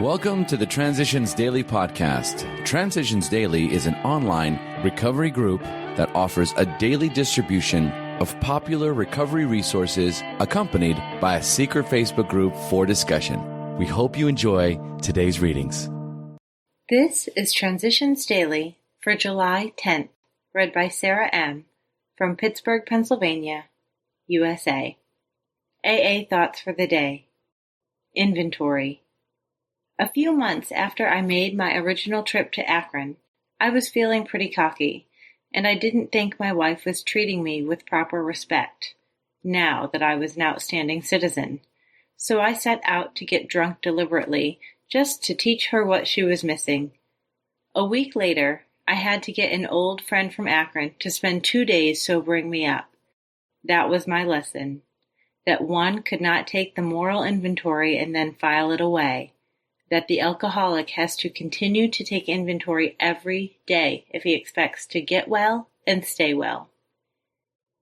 Welcome to the Transitions Daily podcast. Transitions Daily is an online recovery group that offers a daily distribution of popular recovery resources accompanied by a secret Facebook group for discussion. We hope you enjoy today's readings. This is Transitions Daily for July 10th, read by Sarah M. from Pittsburgh, Pennsylvania, USA. AA Thoughts for the Day. Inventory. A few months after I made my original trip to Akron, I was feeling pretty cocky, and I didn't think my wife was treating me with proper respect, now that I was an outstanding citizen. So I set out to get drunk deliberately, just to teach her what she was missing. A week later, I had to get an old friend from Akron to spend 2 days sobering me up. That was my lesson, that one could not take the moral inventory and then file it away, that the alcoholic has to continue to take inventory every day if he expects to get well and stay well.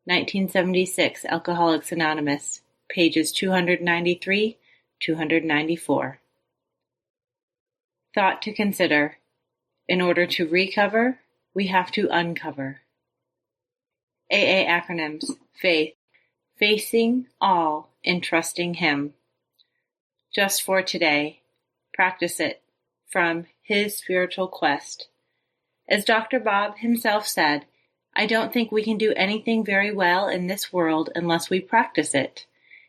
1976, Alcoholics Anonymous, pages 293-294. Thought to consider. In order to recover, we have to uncover. AA acronyms. Faith. Facing all in trusting Him. Just for today. Practice it. From His Spiritual Quest. As Dr. Bob himself said, I don't think we can do anything very well in this world unless we practice it,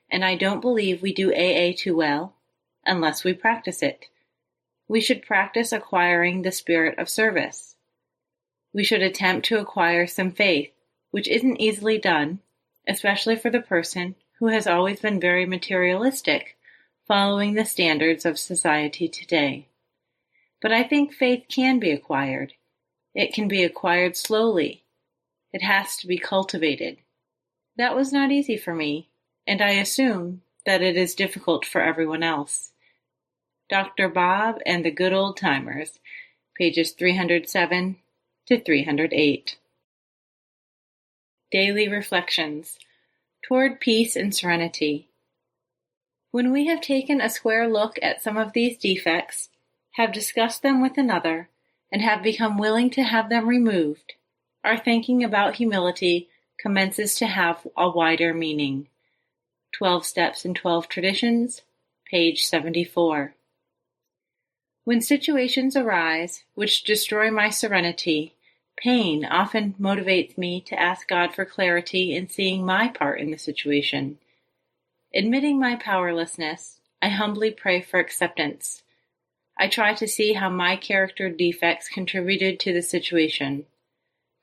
and I don't believe we do AA too well unless we practice it. We should practice acquiring the spirit of service. We should attempt to acquire some faith, which isn't easily done, especially for the person who has always been very materialistic, following the standards of society today. But I think faith can be acquired. It can be acquired slowly. It has to be cultivated. That was not easy for me, and I assume that it is difficult for everyone else. Dr. Bob and the Good Old Timers, pages 307-308. Daily Reflections. Toward Peace and Serenity. When we have taken a square look at some of these defects, have discussed them with another, and have become willing to have them removed, our thinking about humility commences to have a wider meaning. 12 Steps and 12 Traditions, page 74. When situations arise which destroy my serenity, pain often motivates me to ask God for clarity in seeing my part in the situation. Admitting my powerlessness, I humbly pray for acceptance. I try to see how my character defects contributed to the situation.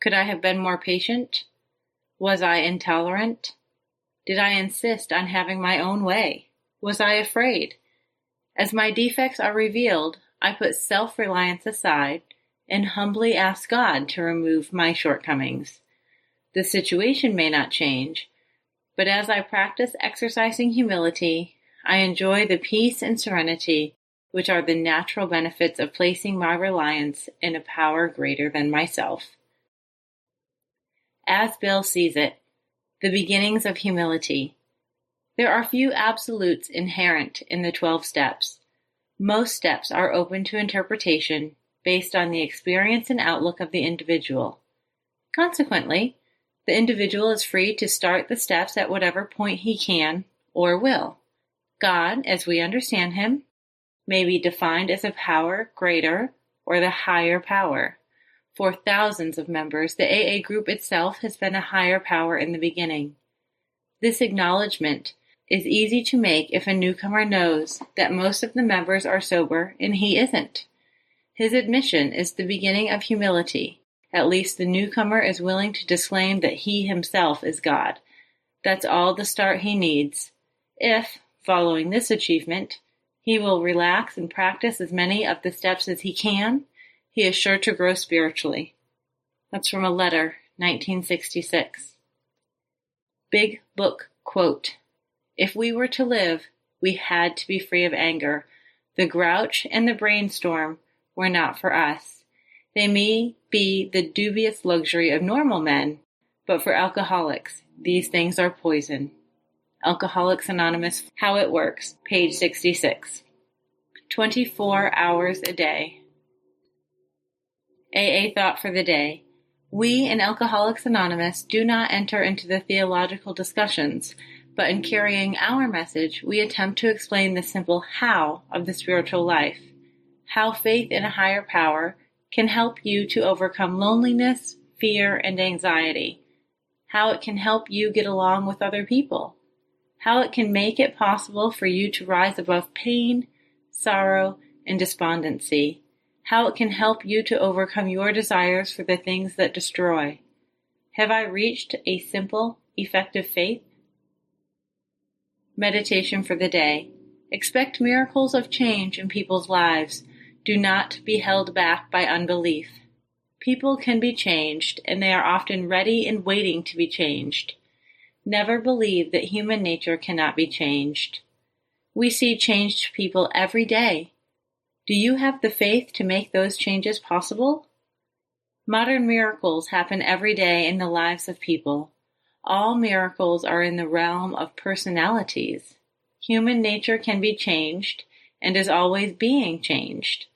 Could I have been more patient? Was I intolerant? Did I insist on having my own way? Was I afraid? As my defects are revealed, I put self-reliance aside and humbly ask God to remove my shortcomings. The situation may not change, but as I practice exercising humility, I enjoy the peace and serenity which are the natural benefits of placing my reliance in a power greater than myself. As Bill sees it, the beginnings of humility. There are few absolutes inherent in the 12 steps. Most steps are open to interpretation based on the experience and outlook of the individual. Consequently, the individual is free to start the steps at whatever point he can or will. God, as we understand Him, may be defined as a power greater or the higher power. For thousands of members, the AA group itself has been a higher power in the beginning. This acknowledgement is easy to make if a newcomer knows that most of the members are sober and he isn't. His admission is the beginning of humility. At least the newcomer is willing to disclaim that he himself is God. That's all the start he needs. If, following this achievement, he will relax and practice as many of the steps as he can, he is sure to grow spiritually. That's from a letter, 1966. Big Book quote. If we were to live, we had to be free of anger. The grouch and the brainstorm were not for us. They may be the dubious luxury of normal men, but for alcoholics, these things are poison. Alcoholics Anonymous, How It Works, page 66. 24 hours a day. AA thought for the day. We in Alcoholics Anonymous do not enter into the theological discussions, but in carrying our message, we attempt to explain the simple how of the spiritual life, how faith in a higher power can help you to overcome loneliness, fear, and anxiety, how it can help you get along with other people, how it can make it possible for you to rise above pain, sorrow, and despondency, how it can help you to overcome your desires for the things that destroy. Have I reached a simple, effective faith? Meditation for the day. Expect miracles of change in people's lives. Do not be held back by unbelief. People can be changed, and they are often ready and waiting to be changed. Never believe that human nature cannot be changed. We see changed people every day. Do you have the faith to make those changes possible? Modern miracles happen every day in the lives of people. All miracles are in the realm of personalities. Human nature can be changed and is always being changed.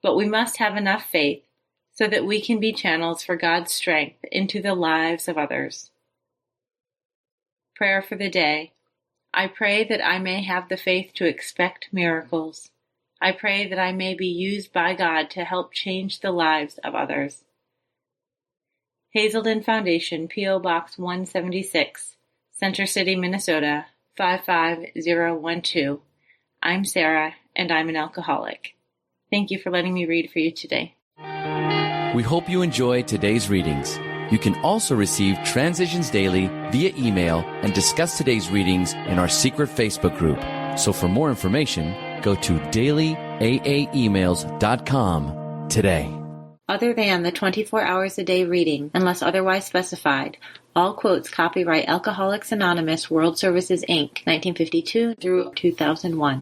But we must have enough faith so that we can be channels for God's strength into the lives of others. Prayer for the day. I pray that I may have the faith to expect miracles. I pray that I may be used by God to help change the lives of others. Hazelden Foundation, P.O. Box 176, Center City, Minnesota, 55012. I'm Sarah, and I'm an alcoholic. Thank you for letting me read for you today. We hope you enjoyed today's readings. You can also receive Transitions Daily via email and discuss today's readings in our secret Facebook group. So for more information, go to dailyaaemails.com today. Other than the 24 hours a day reading, unless otherwise specified, all quotes copyright Alcoholics Anonymous World Services, Inc., 1952 through 2001.